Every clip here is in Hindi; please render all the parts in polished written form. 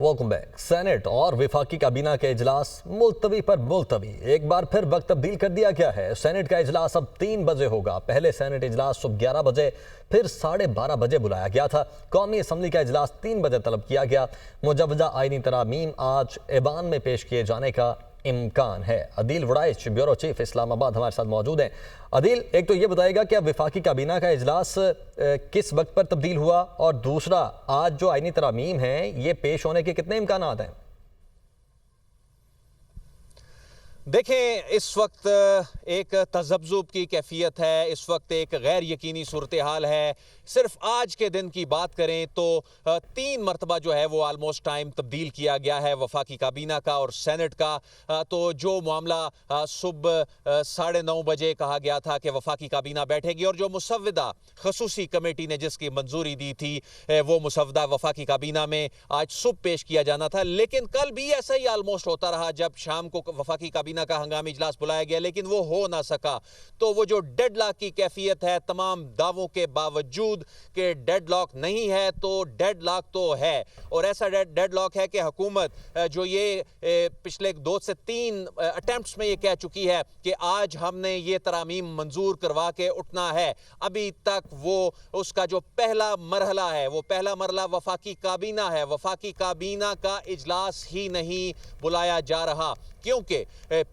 Welcome back. सेनेट और विफाकी काबीना के इजलास मुलतवी पर मुलतवी। एक बार फिर वक्त तब्दील कर दिया गया है। सेनेट का इजलास अब 3 बजे होगा। पहले सेनेट इजलास सुबह 11 बजे फिर 12:30 बजे बुलाया गया था। कौमी असम्बली का इजलास 3 बजे तलब किया गया। मुजवजा आईनी तरामीम आज ऐवान में पेश किए जाने का इम्कान है। अदील वड़ाइच, ब्यूरो चीफ इस्लामाबाद, हमारे साथ मौजूद हैं। अदील, एक तो ये बताएगा कि अब विफाकी काबीना का इजलास किस वक्त पर तब्दील हुआ, और दूसरा आज जो आईनी तरामीम हैं ये पेश होने के कितने इम्कानात हैं? देखें, इस वक्त एक तज़ब्ज़ुब की कैफियत है, इस वक्त एक गैर यकीनी सूरत हाल है। सिर्फ आज के दिन की बात करें तो 3 मरतबा जो है वो आलमोस्ट टाइम तब्दील किया गया है वफाकी काबीना का और सेनेट का। तो जो मामला सुबह 9:30 बजे कहा गया था कि वफाकी काबीना बैठेगी, और जो मुसव्वदा खसूसी कमेटी ने जिसकी मंजूरी दी थी वो मुसव्वदा वफाकी काबीना में आज सुबह पेश किया जाना था। लेकिन कल भी ऐसा ही आलमोस्ट होता रहा, जब शाम को वफाकी काबीना का हंगामी इजलास बुलाया गया लेकिन वो हो ना सका। तो वो जो डेडलॉक की कैफियत है, तमाम दावों के बावजूद कि डेडलॉक नहीं है तो डेडलॉक तो है। और ऐसा डेडलॉक है कि हुकूमत जो ये पिछले 2 से 3 अटेम्प्ट्स में ये कह चुकी है कि आज हमने ये तरामीम मंजूर करवा के उठना है, अभी तक वो उसका जो पहला मरहला है, वो पहला मरहला वफाकी काबीना है, वफाकी काबीना का इजलास ही नहीं बुलाया जा रहा। क्योंकि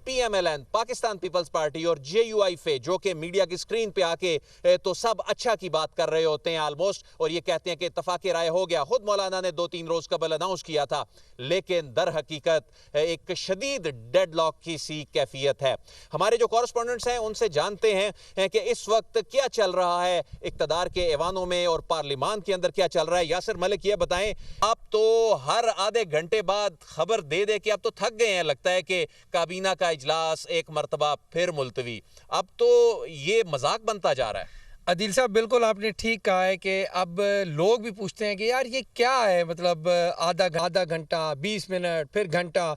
PMLN, पाकिस्तान पीपल्स पार्टी, और JUIF जो कि मीडिया की स्क्रीन पे आके तो सब अच्छा की बात कर रहे होते हैं आलमोस्ट, और ये कहते हैं कि इत्तफाक राय हो गया। खुद मौलाना ने 2-3 रोज कबल अनाउंस किया था, लेकिन दर हकीकत एक शदीद डेडलॉक की सी कैफियत है। हमारे जो कॉरेस्पॉन्डेंट्स हैं उनसे जानते हैं कि इस वक्त क्या चल रहा है इक्तदार के ऐवानों में और पार्लिमान के अंदर क्या चल रहा है। यासिर मलिक, ये बताएं, आप तो हर आधे घंटे बाद खबर दे दे कि आप तो थक गए हैं, लगता है कि काबीना का इजलास एक मर्तबा फिर मुलतवी। अब तो ये मजाक बनता जा रहा है। अदील साहब, बिल्कुल आपने ठीक कहा है कि अब लोग भी पूछते हैं कि यार ये क्या है, मतलब आधा घंटा, 20 मिनट, फिर घंटा।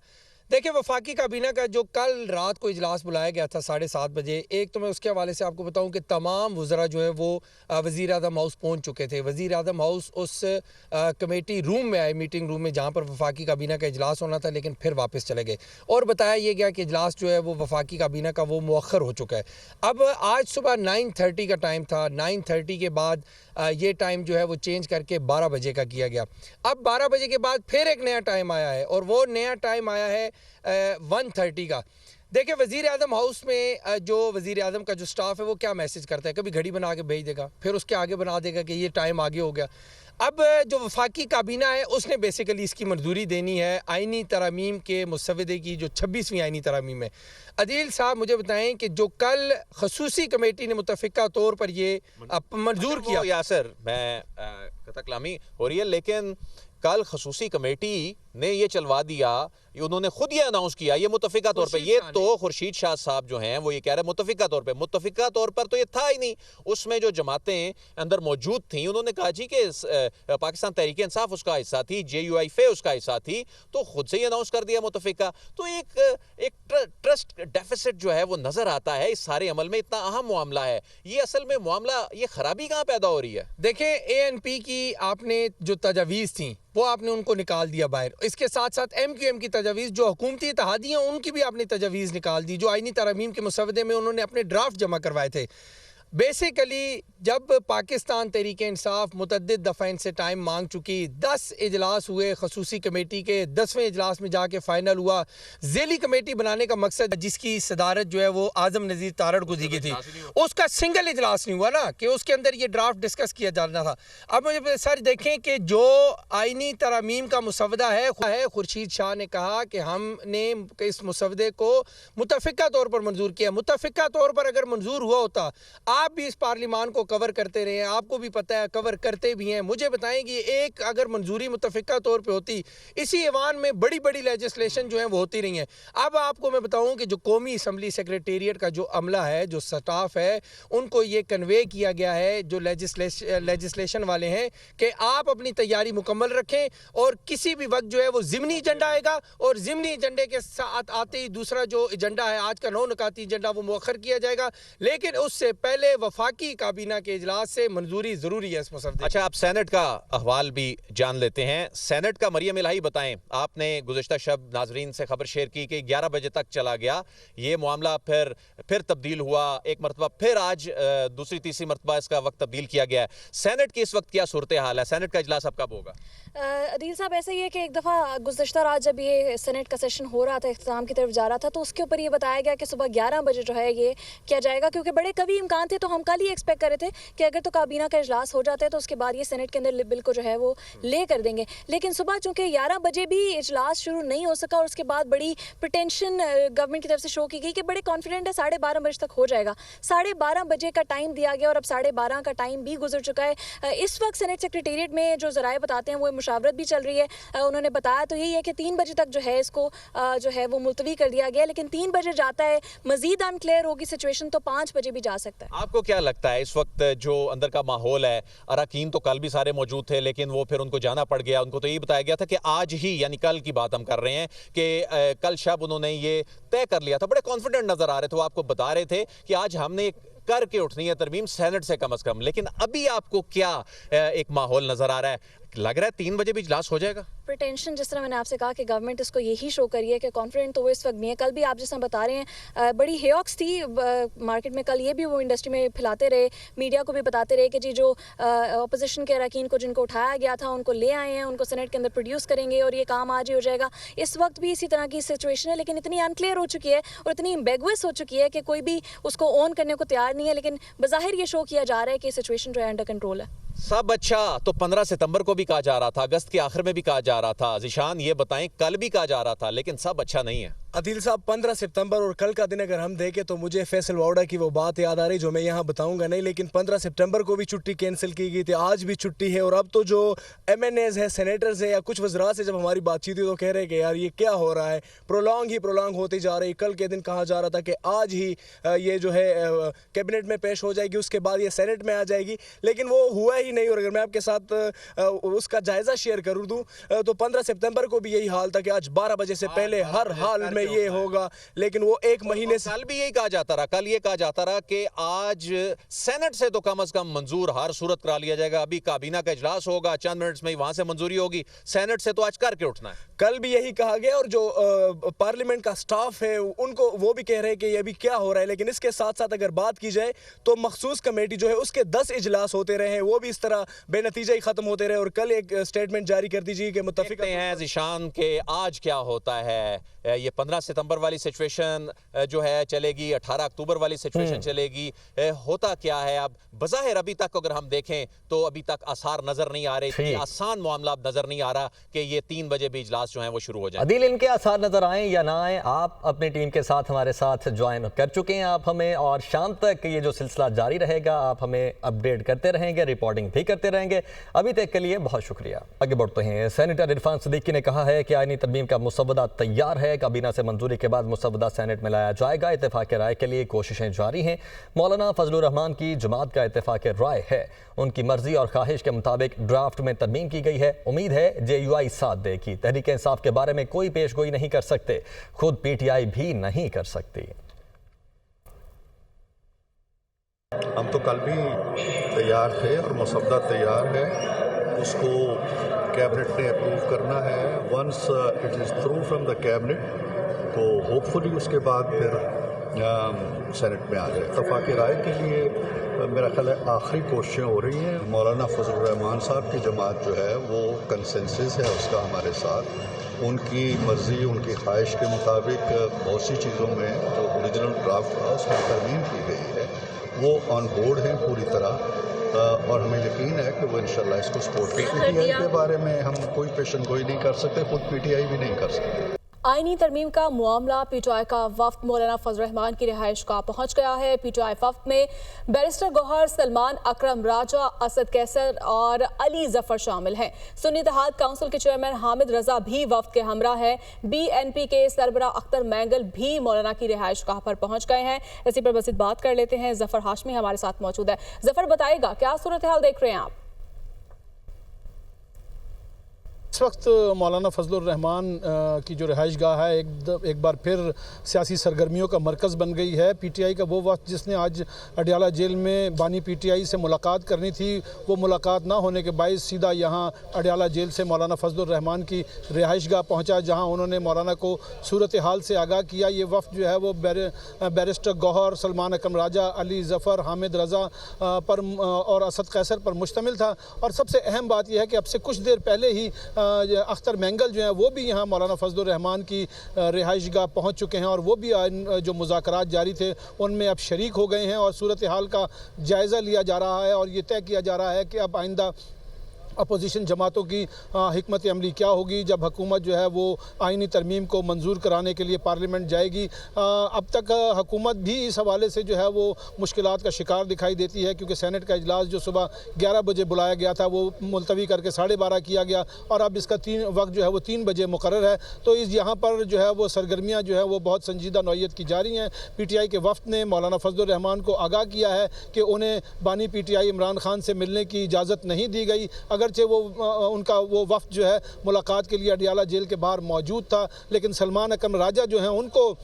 देखिए, वफाकी काबीना का जो कल रात को इजलास बुलाया गया था 7:30 बजे, एक तो मैं उसके हवाले से आपको बताऊं कि तमाम वज़रा जो है वो वज़ीर आज़म हाउस पहुंच चुके थे। वज़ीर आज़म हाउस उस कमेटी रूम में आए, मीटिंग रूम में, जहां पर वफाकी काबीना का इजलास होना था, लेकिन फिर वापस चले गए और बताया ये गया कि इजलास जो है वो वफाकी काबीना का वो मुअख्खर हो चुका है। अब आज सुबह 9:30 का टाइम था, 9:30 के बाद ये टाइम जो है वो चेंज करके 12 बजे का किया गया। अब 12 बजे के बाद फिर एक नया टाइम आया है, और वो नया टाइम आया है 1:30 का। देखिए, वज़ीर आज़म हाउस में जो वज़ीर आज़म का जो स्टाफ है वो क्या मैसेज करता है, कभी घड़ी बना के भेज देगा, फिर उसके आगे बना देगा कि ये टाइम आगे हो गया। अब जो वफाकी काबीना है उसने बेसिकली इसकी मंजूरी देनी है आइनी तरामीम के मुसव्वदे की, जो 26वीं आइनी तरामीम है। अदील साहब, मुझे बताएं कि जो कल खसूसी कमेटी ने मुतफ़िका तौर पर ये मंजूर किया। यासिर, मैं कतकलामी हो रही है, लेकिन कल खसूसी कमेटी ने ये चलवा दिया, उन्होंने खुद ये अनाउंस किया, ये मुतफ़िका तौर पे। ये तो खुर्शीद शाह साहब जो हैं वो ये कह रहे हैं मुतफ़िका तौर पे। मुतफ़िका तौर पर तो ये था ही नहीं, उसमें जो जमातें अंदर मौजूद थीं उन्होंने कहा जी कि पाकिस्तान तहरीक इंसाफ उसका हिस्सा थी, JUIF उसका हिस्सा थी, तो खुद से ही अनाउंस कर दिया मुतफ़िका। तो एक ट्रस्ट डेफिसिट जो है वो नजर आता है इस सारे अमल में। इतना अहम मामला है ये, असल में मामला, ये खराबी कहाँ पैदा हो रही है? देखें, ANP की आपने जो तजावीज़ थी वो आपने उनको निकाल दिया बाहर। इसके साथ साथ MQM की तजावीज़, जो हुकूमती इत्तेहादियाँ, उनकी भी आपने तजावीज़ निकाल दी, जो आइनी तरामीम के मुसव्वदे में उन्होंने अपने ड्राफ्ट जमा करवाए थे। बेसिकली जब पाकिस्तान तहरीक इंसाफ मुतअद्दिद दफ़ा इनसे टाइम मांग चुकी, 10 इजलास हुए खसूसी कमेटी के, 10वें इजलास में जाके फ़ाइनल हुआ ज़ेली कमेटी बनाने का मकसद, जिसकी सदारत जो है वो आज़म नज़ीर तारड़ को दी गई थी, उसका सिंगल इजलास नहीं हुआ ना कि उसके अंदर ये ड्राफ्ट डिस्कस किया जाना था। अब मुझे सर देखें कि जो आइनी तरामीम का मुसव्वदा है, खुर्शीद शाह ने कहा कि हमने इस मुसव्वदे को मुतफ़िका तौर पर मंजूर किया। मुतफ़िका तौर पर अगर मंजूर हुआ होता, आप भी इस पार्लिमान को कवर करते रहे हैं, आपको भी पता है, कवर करते भी हैं। मुझे बताएं कि एक अगर मंजूरी मुतफ़िका तौर पे होती, इसी ऐवान में बड़ी बड़ी लेजिस्लेशन जो है वो होती रही हैं। अब आपको मैं बताऊं कि जो कौमी असम्बली सेक्रेटेरिएट का जो अमला है, जो स्टाफ है, उनको ये कन्वे किया गया है, जो लेजिस्लेशन वाले हैं, कि आप अपनी तैयारी मुकम्मल रखें और किसी भी वक्त जो है वो ज़िमनी एजेंडा आएगा, और ज़िमनी एजेंडे के साथ आते ही दूसरा जो एजेंडा है आज का 9 नुकाती एजेंडा वो मुअख्खर किया जाएगा। लेकिन उससे पहले पहले वफाकी काबीना के इजलास से मंजूरी जरूरी है इस मसवदे। अच्छा, आप सेनेट का अहवाल भी जान लेते हैं। सेनेट का मरियम इलाही बताएं, आपने गुज़िश्ता शब नाजरीन से खबर शेयर की कि 11 बजे तक चला गया ये मामला, फिर तब्दील हुआ, एक मरतबा फिर आज दूसरी तीसरी मरतबा इसका वक्त तब्दील किया गया है। सेनेट की इस वक्त क्या सूरत हाल है? सेनेट का इजलास अब कब होगा? अदील साहब, ऐसा ही है कि एक दफ़ा गुज़श्ता रात जब ये सेनेट का सेशन हो रहा था, इख्तिताम की तरफ जा रहा था, तो उसके ऊपर ये बताया गया कि सुबह 11 बजे जो है ये किया जाएगा, क्योंकि बड़े कभी इम्कान थे। तो हम कल ही एक्सपेक्ट कर रहे थे कि अगर तो काबीना का इजलास हो जाता है तो उसके बाद ये सेनेट के अंदर बिल को जो है वो ले कर देंगे। लेकिन सुबह चूँकि 11 बजे भी इजलास शुरू नहीं हो सका और उसके बाद बड़ी प्रटेंशन गवर्नमेंट की तरफ से शो की गई कि बड़े कॉन्फिडेंट है 12:30 बजे तक हो जाएगा। 12:30 बजे का टाइम दिया गया और अब 12:30 का टाइम भी गुजर चुका है। इस वक्त सेनेट सेक्रेटेरिएट में जो ज़राए बताते हैं वो मुशावरत भी चल रही है। उन्होंने बताया तो यही है कि 3 बजे तक जो है इसको जो है वो मुलतवी कर दिया गया, लेकिन 3 बजे जाता है, मजीद अनक्लियर होगी सिचुएशन तो 5 बजे भी जा सकता है। आपको क्या लगता है इस वक्त जो अंदर का माहौल है? अरकान तो कल भी सारे मौजूद थे, लेकिन वो फिर उनको जाना पड़ गया। उनको तो यही बताया गया था कि आज ही, यानी कल की बात हम कर रहे हैं, कि कल शब उन्होंने ये तय कर लिया था। बड़े कॉन्फिडेंट नजर आ रहे थे, वो आपको बता रहे थे कि आज हमने करके उठनी है तरमीम सेनेट से कम अज कम। लेकिन अभी आपको क्या एक माहौल नजर आ रहा है? लग रहा है 3 बजे भी इजलास हो जाएगा? प्रिटेंशन, जिस तरह मैंने आपसे कहा कि गवर्नमेंट इसको यही शो करी है कि कॉन्फिडेंट तो वो इस वक्त नहीं है। कल भी आप जिस तरह बता रहे हैं बड़ी हेयॉक्स थी मार्केट में। कल ये भी वो इंडस्ट्री में फैलाते रहे, मीडिया को भी बताते रहे कि जी जो अपोजिशन के अरकान को जिनको उठाया गया था उनको ले आए हैं, उनको सेनेट के अंदर प्रोड्यूस करेंगे और ये काम आज ही हो जाएगा। इस वक्त भी इसी तरह की सिचुएशन है, लेकिन इतनी अनक्लियर हो चुकी है और इतनी एम्बेगुअस हो चुकी है कि कोई भी उसको ऑन करने को तैयार नहीं है। लेकिन बज़ाहिर ये शो किया जा रहा है कि सिचुएशन जो है अंडर कंट्रोल है। सब अच्छा तो 15 सितंबर को भी कहा जा रहा था, अगस्त के आखिर में भी कहा जा रहा था। ज़ीशान ये बताएं, कल भी कहा जा रहा था, लेकिन सब अच्छा नहीं है। अदील साहब, 15 सितंबर और कल का दिन अगर हम देखें तो मुझे फैसल वाउडा की वो बात याद आ रही जो मैं यहाँ बताऊंगा नहीं, लेकिन 15 सितंबर को भी छुट्टी कैंसिल की गई थी, आज भी छुट्टी है। और अब तो जो MNAs है, सेनेटर्स है या कुछ वज़रा से जब हमारी बातचीत हुई तो कह रहे हैं कि यार ये क्या हो रहा है, प्रोलॉन्ग होती जा रही। कल के दिन कहा जा रहा था कि आज ही ये जो है कैबिनेट में पेश हो जाएगी, उसके बाद ये सेनेट में आ जाएगी, लेकिन वो हुआ ही नहीं। और अगर मैं आपके साथ उसका जायज़ा शेयर कर दूँ तो 15 सितंबर को भी यही हाल था कि आज 12 बजे से पहले हर हाल में ये होगा, लेकिन वो एक महीने से कल भी यही कहा जाता रहा। कल ये कहा जाता रहा कि आज सेनेट से तो कम अज कम मंजूर हर सूरत करा लिया जाएगा। अभी काबीना का इजलास होगा, चंद मिनट्स में ही वहां से मंजूरी होगी, सेनेट से तो आज करके उठना है। कल भी यही कहा गया और जो पार्लियामेंट का स्टाफ है उनको वो भी कह रहे हैं कि ये अभी क्या हो रहा है। लेकिन इसके साथ साथ अगर बात की जाए तो मखसूस कमेटी जो है उसके 10 इजलास होते रहे, वो भी इस तरह बेनतीजा ही खत्म होते रहे। और कल एक स्टेटमेंट जारी कर दीजिए कि मुत्तफिक हैं ज़ीशान के आज क्या होता है। ये 15 सितंबर वाली सिचुएशन जो है चलेगी, 18 अक्टूबर वाली सिचुएशन चलेगी, होता क्या है? अब बज़ाहिर अभी तक अगर हम देखें तो अभी तक आसार नजर नहीं आ रहे, आसान मामला अब नजर नहीं आ रहा कि ये 3 बजे भी इजलास जो है वो शुरू हो जाए। अदील, इनके आसार नजर आए या ना आए, आप अपनी टीम के साथ हमारे साथ ज्वाइन कर चुके हैं आप हमें, और शाम तक ये जो सिलसिला जारी रहेगा आप हमें अपडेट करते रहेंगे, रिपोर्टिंग भी करते रहेंगे। अभी तक के लिए बहुत शुक्रिया। आगे बढ़ते हैं। सेनेटर इरफान सिद्दीकी ने कहा है कि आईनी तरमीम का मुसवदा तैयार है, काबीना से मंजूरी के बाद मुसवदा सेनेट में लाया जाएगा। इत्तेफाक राय के लिए कोशिशें जारी हैं। मौलाना फजलुर रहमान की जमात का इत्तेफाक राय है, उनकी मर्जी और ख्वाहिश के मुताबिक ड्राफ्ट में तरमीम की गई है। उम्मीद है JUI साथ देगी। तहरीक इंसाफ के बारे में कोई पेशगोई नहीं कर सकते, खुद PTI भी नहीं कर सकती। हम तो कल भी तैयार थे और मसवदा तैयार है, उसको कैबिनेट ने अप्रूव करना है। Once it is through from the cabinet तो होपफुली उसके बाद फिर सेनेट में आ जाए। इत्तेफाक राय के लिए मेरा ख्याल है आखिरी कोशिशें हो रही हैं। मौलाना फजलुर रहमान साहब की जमात जो है वो कंसेंसस है उसका हमारे साथ। उनकी मर्ज़ी, उनकी ख्वाहिश के मुताबिक बहुत सी चीज़ों में जो ओरिजिनल ड्राफ्ट था उसमें तरमीम की गई है, वो ऑन बोर्ड हैं पूरी तरह। और हमें यकीन है कि वो इंशाल्लाह इसको सपोर्ट करेंगे। PTI के बारे में हम कोई पेशन गोई नहीं कर सकते, खुद PTI भी नहीं कर सकते। आईनी तरमीम का मामला PTI का वफ्द मौलाना फजल रहमान की रिहाइश का पहुंच गया है। PTI वफ्द में बैरिस्टर गौहर, सलमान, अकरम राजा, असद कैसर और अली जफर शामिल हैं। सुन्नी इत्तेहाद काउंसिल के चेयरमैन हामिद रजा भी वफ्द के हमरा है। BNP के सरबरा अख्तर मैंगल भी मौलाना की रिहाइश गाह पर पहुंच गए हैं। इसी पर मज़ीद बात कर लेते हैं। जफर हाशमी हमारे साथ मौजूद है। जफर, बताइएगा क्या सूरत हाल देख रहे हैं आप? इस वक्त मौलाना फजलुर रहमान की जो रिहाइश गाह है एक बार फिर सियासी सरगर्मियों का मरकज़ बन गई है। पीटीआई का वो वक्त जिसने आज अडियाला जेल में बानी पीटीआई से मुलाकात करनी थी, वो मुलाकात ना होने के बायस सीधा यहाँ अडियाला जेल से मौलाना फजलुर रहमान की रिहाइश गाह पहुँचा, जहाँ उन्होंने मौलाना को सूरत हाल से आगाह किया। ये वफ़द जो है वो बैरिस्टर गौहर, सलमान अकरम राजा, अली ज़फ़र, हामिद रज़ा पर और असद कैसर पर मुश्तमिल था। और सबसे अहम बात यह है कि अब से कुछ देर पहले ही अख्तर मैंगल जो हैं वो भी यहाँ मौलाना फजलुर रहमान की रिहाइश गाह पहुँच चुके हैं और वो भी जो मुज़ाकरात जारी थे उनमें अब शरीक हो गए हैं और सूरत हाल का जायज़ा लिया जा रहा है और ये तय किया जा रहा है कि अब आइंदा अपोजिशन जमातों की हिकमत अमली क्या होगी जब हुकूमत जो है वो आइनी तरमीम को मंजूर कराने के लिए पार्लियामेंट जाएगी। अब तक हुकूमत भी इस हवाले से जो है वो मुश्किलात का शिकार दिखाई देती है, क्योंकि सेनेट का इजलास जो सुबह 11 बजे बुलाया गया था वो मुलतवी करके 12:30 किया गया और अब इसका वक्त जो है वो 3 बजे मुकर्रर है। तो इस यहाँ पर जो है वो सरगर्मियाँ जो है वो बहुत संजीदा नौयत की जा रही हैं। पीटीआई के वफ़द ने मौलाना फजलुर रहमान को आगाह किया है कि उन्हें बानी पीटीआई इमरान खान से मिलने की इजाज़त नहीं दी गई। अगरचे वो उनका वो वफ़द जो है मुलाकात के लिए अडियाला जेल के बाहर मौजूद था, लेकिन सलमान अकरम राजा जो हैं उनको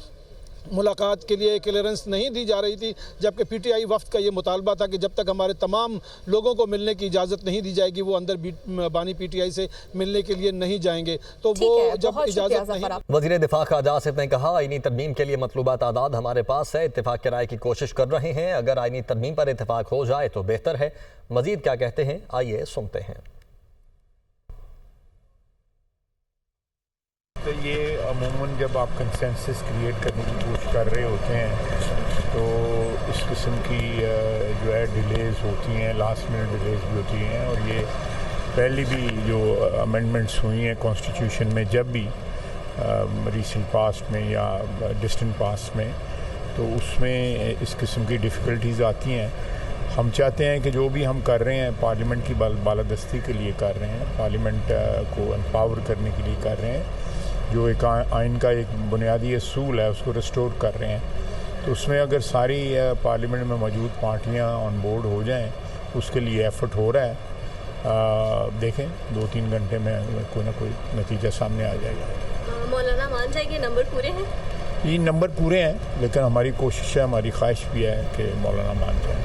मुलाकात के लिए क्लियरेंस नहीं दी जा रही थी, जबकि पीटीआई वफ़द का ये मुतालबा था कि जब तक हमारे तमाम लोगों को मिलने की इजाज़त नहीं दी जाएगी वो अंदर बानी पीटीआई से मिलने के लिए नहीं जाएंगे। तो वो जब इजाज़त नहीं। वज़ीर दिफा ख़ाजा आसिफ ने कहा, आईनी तरमीम के लिए मतलूबा तादाद हमारे पास है, इत्तेफाक के राय की कोशिश कर रहे हैं। अगर आईनी तरमीम पर इत्तेफाक हो जाए तो बेहतर है। मज़ीद क्या कहते हैं, आइए सुनते हैं। तो ये अमूमन जब आप कंसेंसस क्रिएट करने की कोशिश कर रहे होते हैं तो इस किस्म की जो है डिलेज़ होती हैं, लास्ट मिनट डिलेज़ भी होती हैं। और ये पहले भी जो अमेंडमेंट्स हुई हैं कॉन्स्टिट्यूशन में जब भी रीसेंट पास्ट में या डिस्टेंट पास्ट में, तो उसमें इस किस्म की डिफ़िकल्टीज़ आती हैं। हम चाहते हैं कि जो भी हम कर रहे हैं पार्लियामेंट की बालादस्ती के लिए कर रहे हैं, पार्लियामेंट को एम्पावर करने के लिए कर रहे हैं, जो एक आइन का एक बुनियादी असूल है उसको रिस्टोर कर रहे हैं। तो उसमें अगर सारी पार्लियामेंट में मौजूद पार्टियां ऑन बोर्ड हो जाएं, उसके लिए एफर्ट हो रहा है। देखें 2-3 घंटे में कोई ना कोई नतीजा सामने आ जाएगा। मौलाना मान जाएंगे नंबर पूरे हैं? ये नंबर पूरे हैं, लेकिन हमारी कोशिश है, हमारी ख्वाहिश भी है कि मौलाना मान जाए।